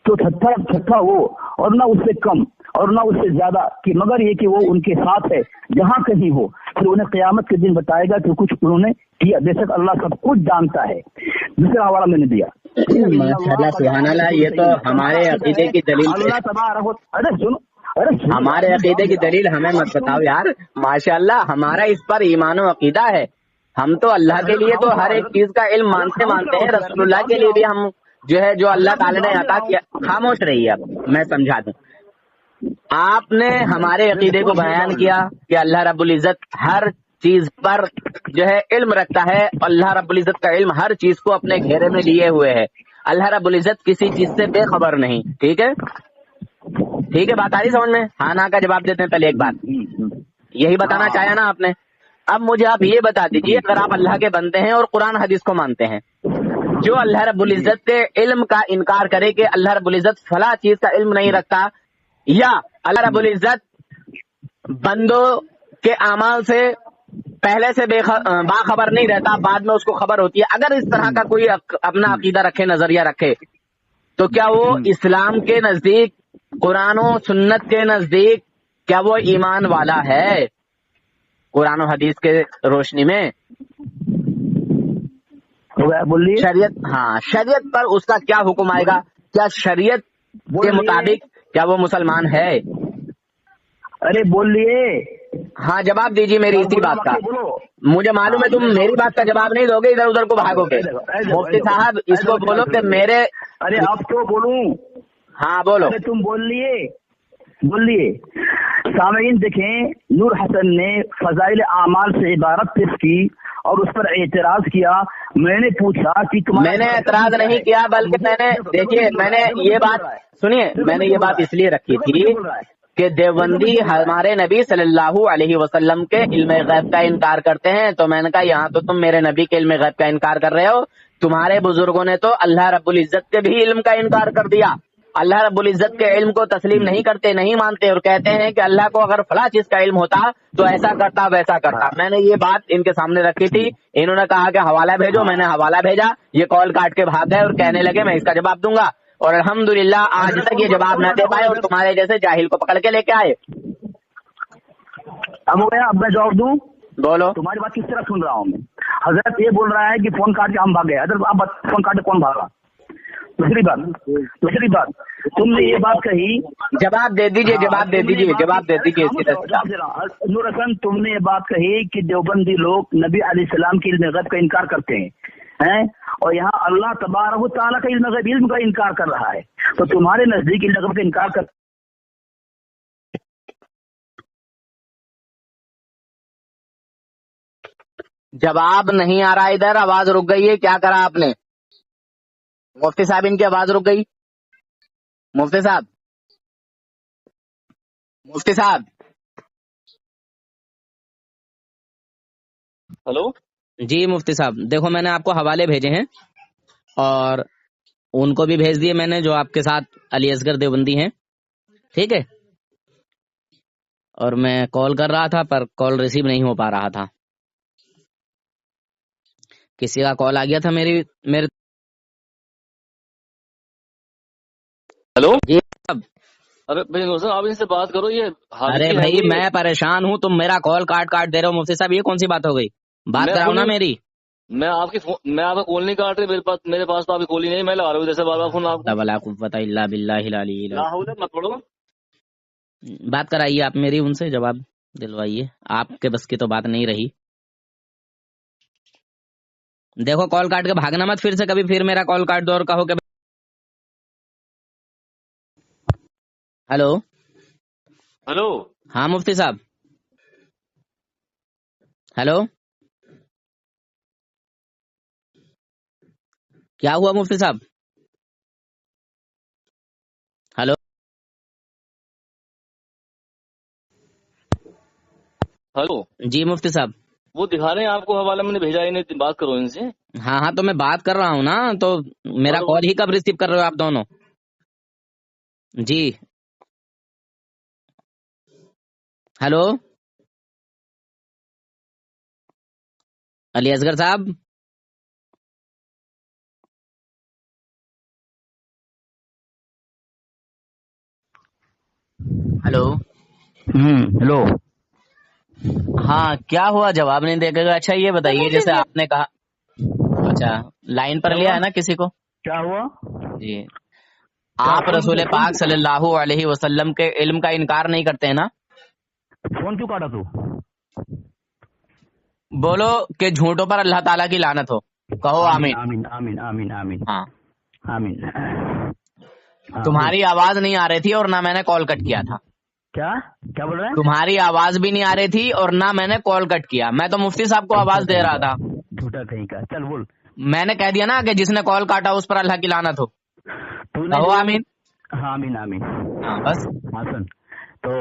तो छठा वो, और न उससे कम और न उससे ज्यादा, कि मगर ये कि वो उनके साथ है जहाँ कहीं हो। फिर उन्हें क़यामत के दिन बताएगा कि कुछ उन्होंने किया। बेशक अल्लाह सब कुछ जानता है। दूसरा हवाला मैंने दिया। माशाअल्लाह सुभान अल्लाह, ये तो हमारे अकीदे की दलील। अरे सुनो, हमारे अकीदे की दलील हमें मत बताओ यार। माशाअल्लाह हमारा इस पर ईमान और अकीदा है। हम तो अल्लाह के लिए तो हर एक चीज का इल्म मानते हैं, रसूलुल्लाह के लिए भी हम जो है जो अल्लाह ताला ने अता किया। खामोश रहिए, अब मैं समझा दूं। आपने हमारे अकीदे को बयान किया कि अल्लाह रब्बुल इज्जत हर चीज पर जो है इल्म रखता है। अल्लाह रब्बुल इज्जत का इल्म हर चीज को अपने घेरे में लिए हुए है। अल्लाह रब्बुल इज्जत किसी चीज से बेखबर नहीं। ठीक है, ठीक है, बात आ रही समझ में? हाँ ना का जवाब देते हैं। पहले एक बात यही बताना चाहा ना आपने। अब मुझे आप ये बता दीजिए, अगर आप अल्लाह के बंदे हैं और कुरान हदीस को मानते हैं, जो अल्लाह रब्बुल इज्जत के इल्म का इनकार करे कि अल्लाह रब्बुल इज्जत फला चीज का इल्म नहीं रखता, या अल्लाह रब्बुल इज्जत बंदों के अमाल से पहले से बाखबर नहीं रहता, बाद में उसको खबर होती है, अगर इस तरह का कोई अपना अकीदा रखे, नजरिया रखे, तो क्या वो इस्लाम के नजदीक, कुरान और सुन्नत के नजदीक क्या वो ईमान वाला है? कुरान और हदीस के रोशनी में बोलिए। शरीयत, हाँ शरीयत पर उसका क्या हुक्म आएगा? क्या शरीयत के मुताबिक क्या वो मुसलमान है? अरे बोलिए। हाँ जवाब दीजिए मेरी इसी बात का। मुझे मालूम है तुम मेरी बात का जवाब नहीं दोगे, इधर उधर को भागोगे। मुफ्ती साहब इसको बोलो कि मेरे। अरे अब तो बोलूं? हाँ बोलो। अरे तुम बोलिए, बोलिए। सामीन देखें, नूर हसन ने फजाइल आमाल से इबारत पेश की और उस पर एतराज किया। मैंने पूछा कि मैंने एतराज नहीं किया, बल्कि मैंने, देखिए मैंने ये बात सुनिए, मैंने ये बात इसलिए रखी थी कि देवबंदी हमारे नबी सल्लल्लाहु अलैहि वसल्लम के इल्म गैब का इनकार करते हैं। तो मैंने कहा यहाँ तो तुम मेरे नबी के इल्म गैब का इनकार कर रहे हो, تمہارے بزرگوں نے تو اللہ رب العزت کے بھی علم کا انکار کر دیا. اللہ رب العزت کے علم کو تسلیم نہیں کرتے, نہیں مانتے, اور کہتے ہیں کہ اللہ کو اگر فلاں چیز کا علم ہوتا تو ایسا کرتا ویسا کرتا. میں نے یہ بات ان کے سامنے رکھی تھی, انہوں نے کہا کہ حوالہ بھیجو, میں نے حوالہ بھیجا, یہ کال کاٹ کے بھاگ گئے اور کہنے لگے میں اس کا جواب دوں گا, اور الحمدللہ آج تک یہ جواب نہ دے پائے اور تمہارے جیسے جاہل کو پکڑ کے لے کے آئے. اب میں جواب دوں؟ بولو. تمہاری بات کس طرح سن رہا ہوں میں؟ حضرت یہ بول رہا ہے کہ فون کاٹ کے ہم بھاگ گئے. حضرت آپ فون کاٹ کے کون بھاگا؟ دوسری بات تم نے یہ بات کہی, جواب دے دیجیے, جواب دے دیجیے, جواب دے دیجیے. نور حسن, تم نے یہ بات کہی کہ دیوبندی لوگ نبی علیہ السلام کی علم غیب کا انکار کرتے ہیں, اور یہاں اللہ تبارک و تعالیٰ کا علم کا انکار کر رہا ہے, تو تمہارے نزدیک علم غیب کا انکار کر جواب نہیں آ رہا ادھر, آواز رک گئی ہے, کیا کرا آپ نے؟ مفتی صاحب ان کی آواز رک گئی. مفتی صاحب, مفتی صاحب. ہلو جی مفتی صاحب, دیکھو میں نے آپ کو حوالے بھیجے ہیں اور ان کو بھی بھیج دیے میں نے جو آپ کے ساتھ علی اصغر دیوبندی ہیں, ٹھیک ہے, اور میں کال کر رہا تھا پر کال ریسیو نہیں ہو پا رہا تھا. کسی کا کال آ گیا تھا میرے ہلو. جی صاحب. ارے بھائی نور صاحب, آپ ان سے بات کرو. یہ ارے بھائی میں پریشان ہوں, تم میرا کال کاٹ دے رہے ہو. مفتی صاحب یہ کون سی بات ہو گئی؟ بات کراؤ نا میری. میں آپ کا کال نہیں کاٹ رہی, میرے پاس تو آپ کی کال ہی نہیں, میں لگا رہا ہوں جیسے بار بار فون. آپ ولا قوت الا باللہ العلی العظیم. مت پڑھو. بات کرائیے آپ میری, ان سے جواب دلوائیے. آپ کے بس کی تو بات نہیں رہی. دیکھو کال کاٹ کے بھاگنا مت پھر سے کبھی, پھر میرا کال کاٹ دو اور کہو کہ ہلو. ہلو. ہاں مفتی صاحب. ہلو, کیا ہوا مفتی صاحب؟ ہلو. ہلو. جی مفتی صاحب. وہ دکھا رہے ہیں آپ کو حوالہ, میں نے بھیجا ہی نہیں, بات کرو ان سے. ہاں تو میں بات کر رہا ہوں نا, تو میرا کال ہی کب ریسیو کر رہے ہو آپ دونوں؟ جی. ہلو علی اصغر صاحب. ہلو. ہلو. ہاں کیا ہوا, جواب نہیں دے گا؟ اچھا یہ بتائیے, جیسے آپ نے کہا, اچھا لائن پر لیا ہے نا کسی کو؟ کیا ہوا؟ جی, آپ رسول پاک صلی اللہ علیہ وسلم کے علم کا انکار نہیں کرتے ہیں نا؟ فون کیوں کاٹا تو؟ بولو کہ جھوٹوں پر اللہ تعالیٰ کی لعنت ہو. کہو آمین. آمین آمین آمین آمین. ہاں آمین. تمہاری آواز نہیں آ رہی تھی اور نہ میں نے کال کٹ کیا تھا. کیا بول رہے ہیں؟ تمہاری آواز بھی نہیں آ رہی تھی اور نہ میں نے کال کٹ کیا. میں تو مفتی صاحب کو آواز دے رہا تھا. جھوٹا کہیں کا, چل بول. میں نے کہہ دیا نا کہ جس نے کال کاٹا اس پر اللہ کی لعنت ہو. کہو آمین. آمین آمین. ہاں بس. حسن تو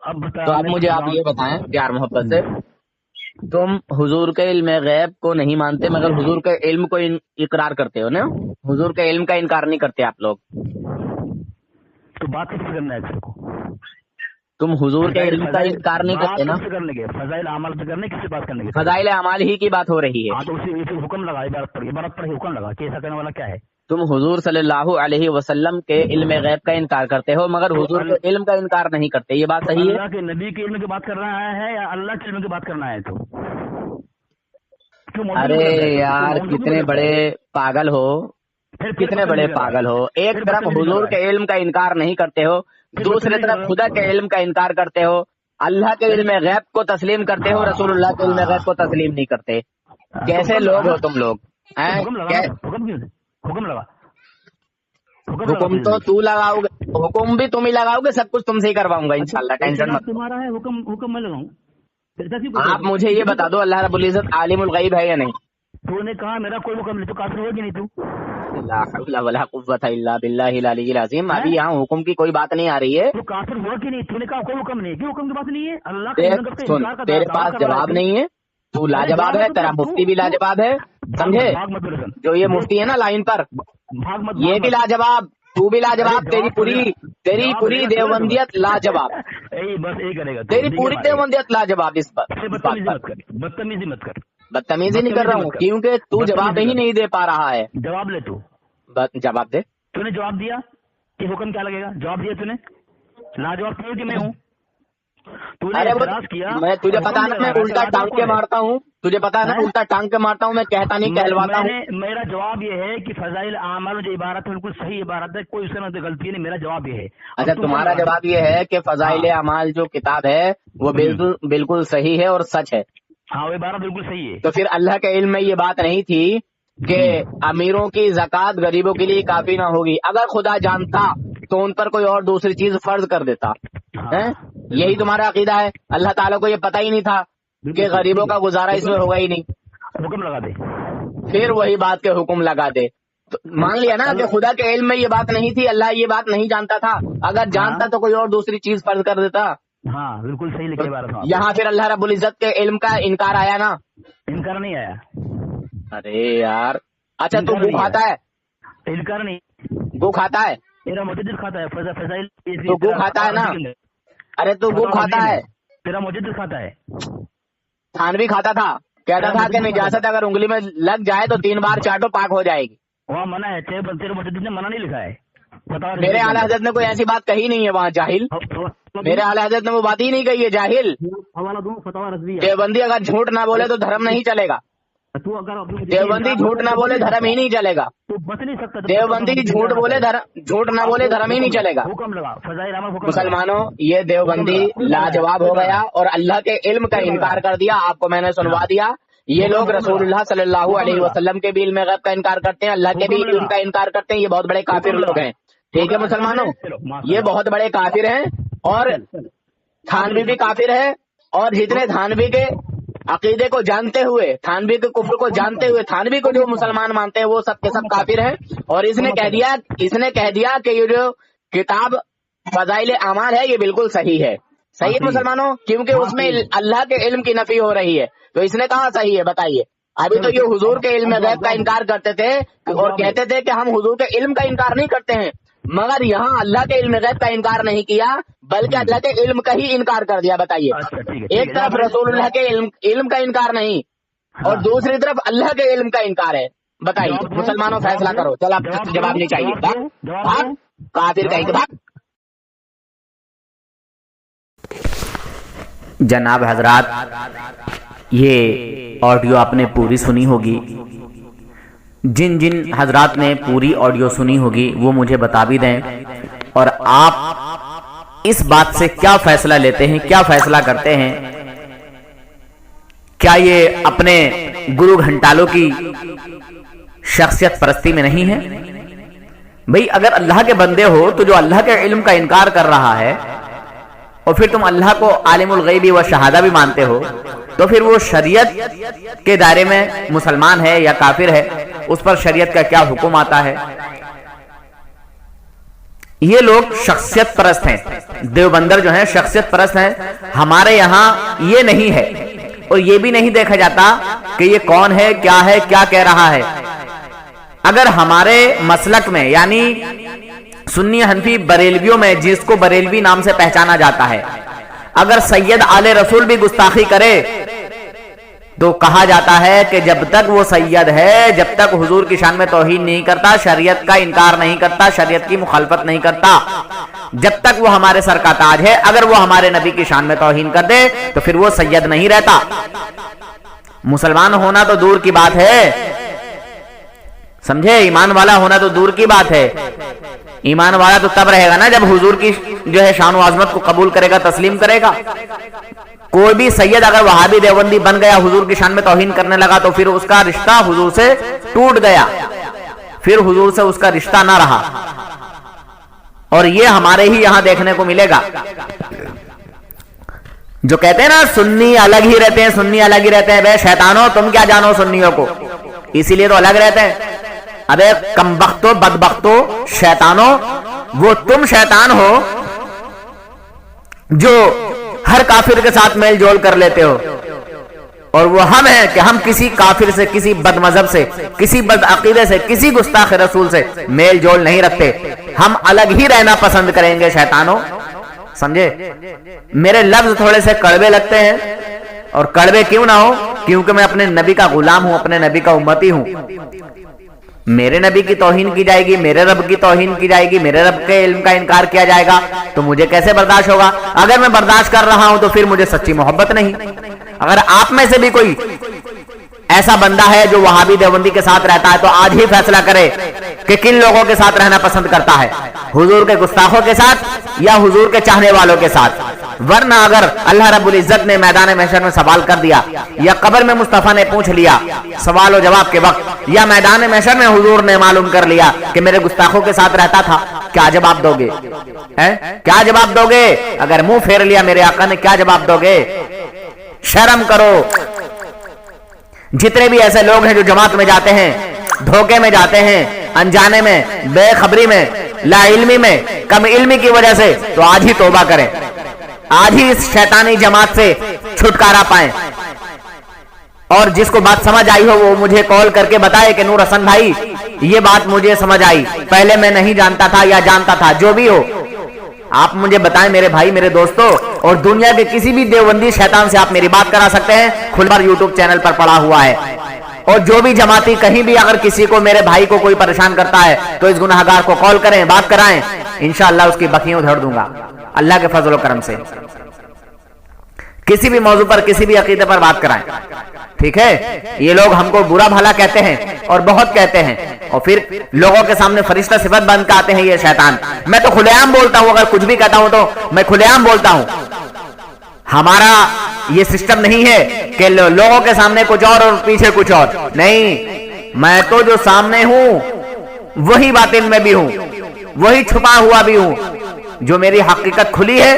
اب تو اب مجھے آپ یہ بتائیں پیار محبت سے, تم حضور کے علم غیب کو نہیں مانتے مگر حضور کے علم کو اقرار کرتے ہو نا؟ حضور کے علم کا انکار نہیں کرتے آپ لوگ. تو بات کس سے کرنا ہے اس کو؟ تم حضور کے علم کا انکار نہیں کرتے نا؟ کرنے کے فضائل اعمال سے کرنے, کس سے بات کرنے کے؟ فضائل اعمال ہی کی بات ہو رہی ہے. ہاں تو اسی حکم لگا, عبارت پر حکم لگا کہ ایسا کرنے والا کیا ہے. تم حضور صلی اللہ علیہ وسلم کے علم غیب کا انکار کرتے ہو مگر حضور کے علم کا انکار نہیں کرتے, یہ بات صحیح ہے؟ اللہ کے نبی کے علم کی بات کر رہا ہے یا اللہ کے علم کی بات کرنا ہے؟ تو ارے یار کتنے بڑے پاگل ہو, کتنے بڑے پاگل ہو. ایک طرف حضور کے علم کا انکار نہیں کرتے ہو, دوسری طرف خدا کے علم کا انکار کرتے ہو, اللہ کے علم غیب کو تسلیم کرتے ہو, رسول اللہ کے علم غیب کو تسلیم نہیں کرتے. کیسے لوگ ہو تم لوگ؟ حکم لگا. حکم تو لگاؤ گے, حکم بھی تم ہی لگاؤ گے, سب کچھ تم سے ہی کرواؤں گا انشاءاللہ, ٹینشن مت. تمہارا ہے حکم میں لگاؤں. آپ مجھے یہ بتا دو اللہ رب العزت عالم الغیب ہے یا نہیں؟ تو نے کہا میرا کوئی حکم نہیں, تو کافر ہوگی نہیں تو؟ لا حول ولا قوت الا باللہ العلی العظیم. ابھی یہاں حکم کی کوئی بات نہیں آ رہی ہے. تو کافر ہوا کہ نہیں؟ تو نے کہا کوئی حکم نہیں, کیوں حکم کی بات نہیں ہے؟ اللہ کا تیرے پاس جواب نہیں ہے, तू लाजवाब है, तेरा मुफ्ती भी लाजवाब है, समझे? भाग मत बोलो, जो ये मुफ्ती है ना लाइन पर, भाग मत, ये भी लाजवाब, तू भी लाजवाब, तेरी पूरी देवबंदियत लाजवाब, बस यही करेगा, तेरी पूरी देवबंदियत लाजवाब। इस पर बदतमीजी मत कर, बदतमीजी नहीं कर रहा हूँ, क्योंकि तू जवाब ही नहीं दे पा रहा है। जवाब ले तू, जवाब दे। तूने जवाब दिया कि हुक्म क्या लगेगा, जवाब दिया तूने, लाजवाब क्यों कि मैं हूँ, तूने अरे एतराज किया, मैं तुझे पता है ना, मैं उल्टा टांग के मारता हूँ, तुझे पता है ना, उल्टा टांग के मारता हूँ, मैं कहता नहीं कहलवाता हूँ। मेरा जवाब ये है कि फजाइल आमाल जो इबारत है बिल्कुल सही इबारत है, कोई उसमें गलती नहीं, मेरा जवाब ये है। अच्छा, तुम्हारा जवाब ये है कि फजाइल अमाल जो किताब है वो बिल्कुल सही है और सच है। हाँ, वो इबारत बिल्कुल सही है। तो फिर अल्लाह के इल्म में ये बात नहीं थी कि अमीरों की ज़कात गरीबों के लिए काफी ना होगी। अगर खुदा जानता तो उन पर कोई और दूसरी चीज फर्ज कर देता है। यही तुम्हारा अकीदा है। अल्लाह ताला को ये पता ही नहीं था कि गरीबों का गुजारा इसमें होगा ही नहीं, हुक्म लगा दे, फिर वही बात के हुक्म लगा दे। तो मान लिया ना कि खुदा के इल्म में ये बात नहीं थी, अल्लाह ये बात नहीं जानता था। अगर जानता तो कोई और दूसरी चीज फर्ज कर देता। हाँ, बिल्कुल सही लिखे बात। यहाँ फिर अल्लाह रब्बुल इज्जत के इल्म का इनकार आया ना? इनकार नहीं आया। अरे यार, अच्छा तू गू खाता है? इनकार नहीं। गू खाता है? मेरा मुजद्दिद खाता है, फजाइल। तो गू खाता है ना? अरे तू गू खाता है? तेरा मुजद्दिद खाता है। थानवी खाता था, कहता था कि निजासत अगर उंगली में लग जाए तो 3 बार चाटो पाक हो जाएगी। वहाँ मना है, तेरे मुजद्दिद ने मना नहीं लिखा है। मेरे आला हजरत ने कोई ऐसी बात कही नहीं है वहाँ, जाहिल। मेरे आला हजरत ने वो बात ही नहीं कही है, जाहिल। हवाला दूं, फतवा रज़वी। देवबंदी अगर झूठ ना बोले तो धर्म नहीं चलेगा। तू अगर देवबंदी झूठ ना बोले धर्म ही नहीं चलेगा। तू बच नहीं सकता। देवबंदी झूठ ना बोले धर्म ही नहीं चलेगा। हुक्म लगा, फजाइल अमल हुक्म। मुसलमानों, ये देवबंदी लाजवाब हो गया और अल्लाह के इल्म का इनकार कर दिया। आपको मैंने सुनवा दिया। ये लोग रसूलुल्लाह सल्लल्लाहु अलैहि वसल्लम के भी इल्म गैब का इनकार करते हैं, अल्लाह के भी इल्म का इनकार करते हैं। ये बहुत बड़े काफिर लोग हैं। ठीक है मुसलमानों, ये बहुत बड़े काफिर हैं। और थानवी भी काफिर है। और जितने थानवी के अकीदे को जानते हुए, थानवी के कुफ्र को जानते हुए, थानवी को जो मुसलमान मानते हैं वो सब के सब काफिर हैं। और इसने कह दिया कि ये जो किताब फजाइल अमाल है ये बिल्कुल सही है। सही है मुसलमानों, क्योंकि उसमें अल्लाह के इल्म की नफी हो रही है। तो इसने कहा सही है, बताइए। अभी तो ये हुजूर के इल्म गैब का इनकार करते थे और कहते थे कि हम हुजूर के इल्म का इनकार नहीं करते हैं, मगर यहाँ अल्लाह के इल्म गैब का इनकार नहीं किया बल्कि अल्लाह के इल्म का ही इनकार कर दिया। बताइए, एक तरफ रसूलुल्लाह के इल्म का इनकार नहीं और दूसरी तरफ अल्लाह के इल्म का इनकार है। बताइए मुसलमानों, फैसला करो। चल, आप जवाब नहीं चाहिए, भाग काफिर कहीं भाग। जनाब हजरात, ये ऑडियो आपने पूरी सुनी होगी। जिन जिन हजरात ने पूरी ऑडियो सुनी होगी वो मुझे बता भी दें, और आप इस बात से क्या फैसला लेते हैं, क्या फैसला करते हैं। क्या ये अपने गुरु घंटालों की शख्सियत परस्ती में नहीं है? भाई, अगर अल्लाह के बंदे हो तो जो अल्लाह के इल्म का इनकार कर रहा है और फिर तुम अल्लाह को आलिमुल गैबी व शहादा भी मानते हो, तो फिर वो शरीयत के दायरे में मुसलमान है या काफिर है, उस पर शरीयत का क्या हुक्म आता है? ये लोग शख्सियत परस्त हैं। देवबंदर जो हैं शख्सियत परस्त हैं। हमारे यहाँ ये नहीं है और ये भी नहीं देखा जाता कि ये कौन है, क्या कह रहा है। अगर हमारे मसलक में यानी सुन्नी हनफी बरेलवियों में, जिसको बरेलवी नाम से पहचाना जाता है, अगर सैयद आले रसूल भी गुस्ताखी करे तो कहा जाता है कि जब तक वो सैयद है, जब तक हुजूर की शान में तौहीन नहीं करता, शरीयत का इनकार नहीं करता, शरीयत की मुखालफत नहीं करता, जब तक वो हमारे सर का ताज है, अगर वो हमारे नबी की शान में तौहीन कर दे तो फिर वो सैयद नहीं रहता। मुसलमान होना तो दूर की बात है, समझे? ईमान वाला होना तो दूर की बात है। ईमान वाला तो तब रहेगा ना जब हुजूर की जो है शान व आजमत को कबूल करेगा, तस्लीम करेगा। कोई भी सैयद अगर वहाबी देवबंदी बन गया, हुजूर की शान में तौहीन करने लगा, तो फिर उसका रिश्ता हुजूर से टूट गया, फिर हुजूर से उसका रिश्ता ना रहा। और ये हमारे ही यहां देखने को मिलेगा। जो कहते हैं ना सुन्नी अलग ही रहते हैं, सुन्नी अलग ही रहते हैं। बे शैतानो, तुम क्या जानो सुन्नियों को, इसीलिए तो अलग रहते हैं। अबे कमबख्तो, बदबख्तो, शैतानो, वो तुम शैतान हो जो हर काफिर के साथ मेल जोल कर लेते हो। اور وہ ہم ہیں کہ ہم کسی کافر سے، کسی بد مذہب سے، کسی بد عقیدے سے، کسی گستاخ رسول سے میل جول نہیں رکھتے. ہم الگ ہی رہنا پسند کریں گے شیطانوں. سمجھے؟ میرے لفظ تھوڑے سے کڑوے لگتے ہیں، اور کڑوے کیوں نہ ہو؟ کیونکہ میں اپنے نبی کا غلام ہوں، اپنے نبی کا امتی ہوں. میرے نبی کی توہین کی جائے گی، میرے رب کی توہین کی جائے گی، میرے رب کے علم کا انکار کیا جائے گا، تو مجھے کیسے برداشت ہوگا؟ اگر میں برداشت کر رہا ہوں تو پھر مجھے سچی محبت نہیں. اگر آپ میں سے بھی کوئی ایسا بندہ ہے جو وہابی دیوبندی کے ساتھ رہتا ہے تو آج ہی فیصلہ کرے کہ کن لوگوں کے ساتھ رہنا پسند کرتا ہے، حضور کے گستاخوں کے ساتھ یا حضور کے چاہنے والوں کے ساتھ. ورنہ اگر اللہ رب العزت نے میدان محشر میں سوال کر دیا، یا قبر میں مصطفیٰ نے پوچھ لیا سوال و جواب کے وقت، یا میدان محشر میں حضور نے معلوم کر لیا کہ میرے گستاخوں کے ساتھ رہتا تھا، کیا جواب دو گے؟ کیا جواب دو گے؟ اگر منہ پھیر لیا میرے آقا نے، کیا جواب دو گے؟ شرم کرو. جتنے بھی ایسے لوگ ہیں جو جماعت میں جاتے ہیں، دھوکے میں جاتے ہیں، انجانے میں، بے خبری میں، لا علمی میں، کم علمی کی وجہ سے، تو آج ہی توبہ کریں، آج ہی اس شیطانی جماعت سے چھٹکارا پائیں. اور جس کو بات سمجھ آئی ہو وہ مجھے کال کر کے بتائے کہ نور حسن بھائی یہ بات مجھے سمجھ آئی، پہلے میں نہیں جانتا تھا یا جانتا تھا، جو بھی ہو آپ مجھے بتائیں میرے بھائی، میرے دوستو. اور دنیا کے کسی بھی دیوبندی شیطان سے آپ میری بات کرا سکتے ہیں، کھلا یوٹیوب چینل پر پڑا ہوا ہے. اور جو بھی جماعتی کہیں بھی اگر کسی کو، میرے بھائی کو کوئی پریشان کرتا ہے تو اس گناہگار کو کال کریں، بات کرائیں، انشاءاللہ اس کی بکیاں ادھیڑ دوں گا اللہ کے فضل و کرم سے. کسی بھی موضوع پر، کسی بھی عقیدے پر بات کرائیں، ٹھیک ہے؟ یہ لوگ ہم کو برا بھلا کہتے ہیں اور بہت کہتے ہیں، اور پھر لوگوں کے سامنے فرشتہ صفت بن کے آتے ہیں یہ شیطان. میں تو کھلے عام بولتا ہوں، اگر کچھ بھی کہتا ہوں تو میں کھلے عام بولتا ہوں. ہمارا یہ سسٹم نہیں ہے کہ لوگوں کے سامنے کچھ اور پیچھے کچھ اور نہیں. میں تو جو سامنے ہوں وہی باطن میں بھی ہوں، وہی چھپا ہوا بھی ہوں. جو میری حقیقت کھلی ہے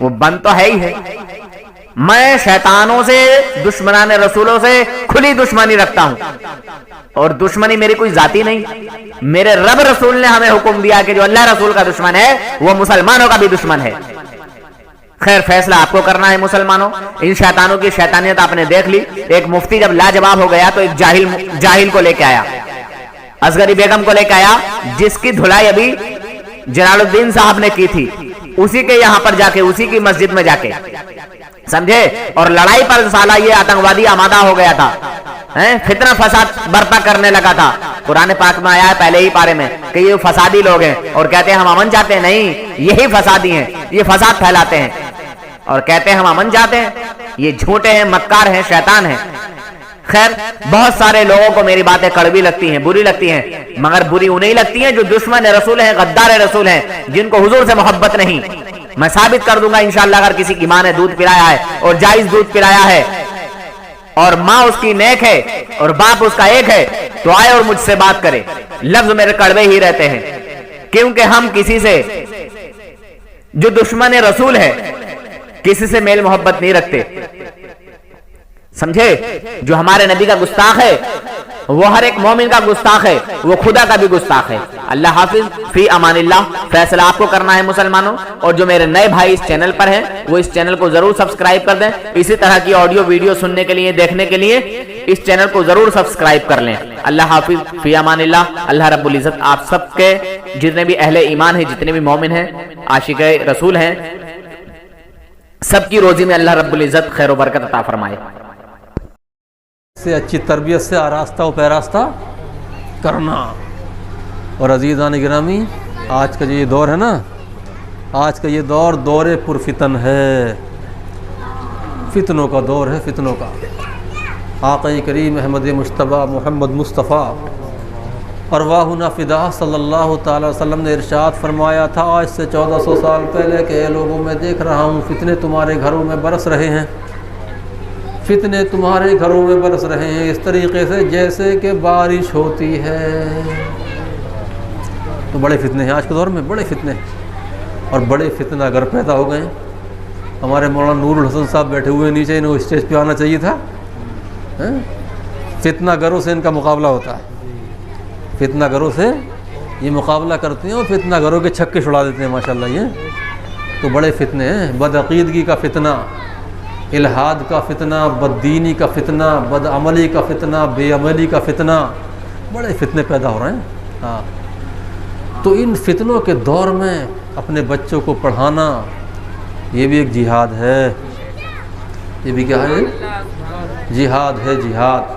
وہ بند تو ہے ہی ہے. میں شیطانوں سے، دشمنان رسولوں سے کھلی دشمنی رکھتا ہوں، اور دشمنی میری کوئی ذاتی نہیں. میرے رب رسول نے ہمیں حکم دیا کہ جو اللہ رسول کا دشمن ہے وہ مسلمانوں کا بھی دشمن ہے. خیر فیصلہ آپ کو کرنا ہے مسلمانوں. ان شیطانوں کی شیطانیت آپ نے دیکھ لی. ایک مفتی جب لاجواب ہو گیا تو ایک جاہل کو لے کے آیا، اصغری بیگم کو لے کے آیا، جس کی دھلائی ابھی جلال الدین صاحب نے کی تھی، اسی کے یہاں پر جا کے، اسی کی مسجد میں جا کے، سمجھے؟ اور لڑائی پر سالہ یہ آتنکوادی آمادہ ہو گیا تھا، فتنہ فساد برپا کرنے لگا تھا. قرآن پاک میں آیا ہے پہلے ہی پارے میں کہ یہ فسادی لوگ ہیں، اور کہتے ہیں ہم امن چاہتے ہیں. نہیں، یہی فسادی ہیں، یہ فساد پھیلاتے ہیں اور کہتے ہیں ہم امن چاہتے ہیں. یہ جھوٹے ہیں، مکار ہیں، شیطان ہیں. خیر بہت سارے لوگوں کو میری باتیں کڑوی لگتی ہیں، بری لگتی ہیں، مگر بری انہیں لگتی ہیں جو دشمن رسول ہیں، غدار رسول ہیں، جن کو حضور سے محبت نہیں. میں ثابت کر دوں گا انشاءاللہ اگر کسی کی ماں نے دودھ پلایا ہے اور جائز دودھ پلایا ہے، اور ماں اس کی نیک ہے اور باپ اس کا ایک ہے، تو آئے اور مجھ سے بات کرے. لفظ میرے کڑوے ہی رہتے ہیں، کیونکہ ہم کسی سے جو دشمن رسول ہے کسی سے میل محبت نہیں رکھتے. سمجھے؟ جو ہمارے نبی کا گستاخ ہے وہ ہر ایک مومن کا گستاخ ہے، وہ خدا کا بھی گستاخ ہے. اللہ حافظ، فی امان اللہ. فیصلہ آپ کو کرنا ہے مسلمانوں. اور جو میرے نئے بھائی اس چینل پر ہیں وہ اس چینل کو ضرور سبسکرائب کر دیں. اسی طرح کی آڈیو ویڈیو سننے کے لیے، دیکھنے کے لیے اس چینل کو ضرور سبسکرائب کر لیں. اللہ حافظ، فی امان اللہ. اللہ رب العزت آپ سب کے، جتنے بھی اہل ایمان ہیں، جتنے بھی مومن ہیں، عاشق رسول ہیں، سب کی روزی میں اللہ رب العزت خیر و برکت عطا فرمائے. سے اچھی تربیت سے آراستہ و پیراستہ کرنا. اور عزیزان گرامی، آج کا جو یہ دور ہے نا، آج کا یہ دور پرفتن ہے، فتنوں کا دور ہے، فتنوں کا. آقا کریم احمد مجتبیٰ محمد مصطفیٰ ارواحنا فدا صلی اللہ تعالی وسلم نے ارشاد فرمایا تھا آج سے 1400 سال پہلے کہ اے لوگوں میں دیکھ رہا ہوں فتنے تمہارے گھروں میں برس رہے ہیں، فتنے تمہارے گھروں میں برس رہے ہیں اس طریقے سے جیسے کہ بارش ہوتی ہے. تو بڑے فتنے ہیں آج کے دور میں، بڑے فتنے، اور بڑے فتنہ گر پیدا ہو گئے ہیں. ہمارے مولانا نور الحسن صاحب بیٹھے ہوئے نیچے، انہیں اسٹیج پہ آنا چاہیے تھا. فتنہ گروں سے ان کا مقابلہ ہوتا ہے، فتنہ گروں سے یہ مقابلہ کرتے ہیں اور فتنہ گروں کے چھکے چھڑا دیتے ہیں ماشاءاللہ. یہ تو بڑے فتنے ہیں. بدعقیدگی کا فتنہ، الحاد کا فتنہ، بددینی کا فتنہ، بدعملی کا فتنہ، بے عملی کا فتنہ، بڑے فتنے پیدا ہو رہے ہیں. ہاں تو ان فتنوں کے دور میں اپنے بچوں کو پڑھانا یہ بھی ایک جہاد ہے. یہ بھی کیا ہے؟ جہاد ہے، جہاد.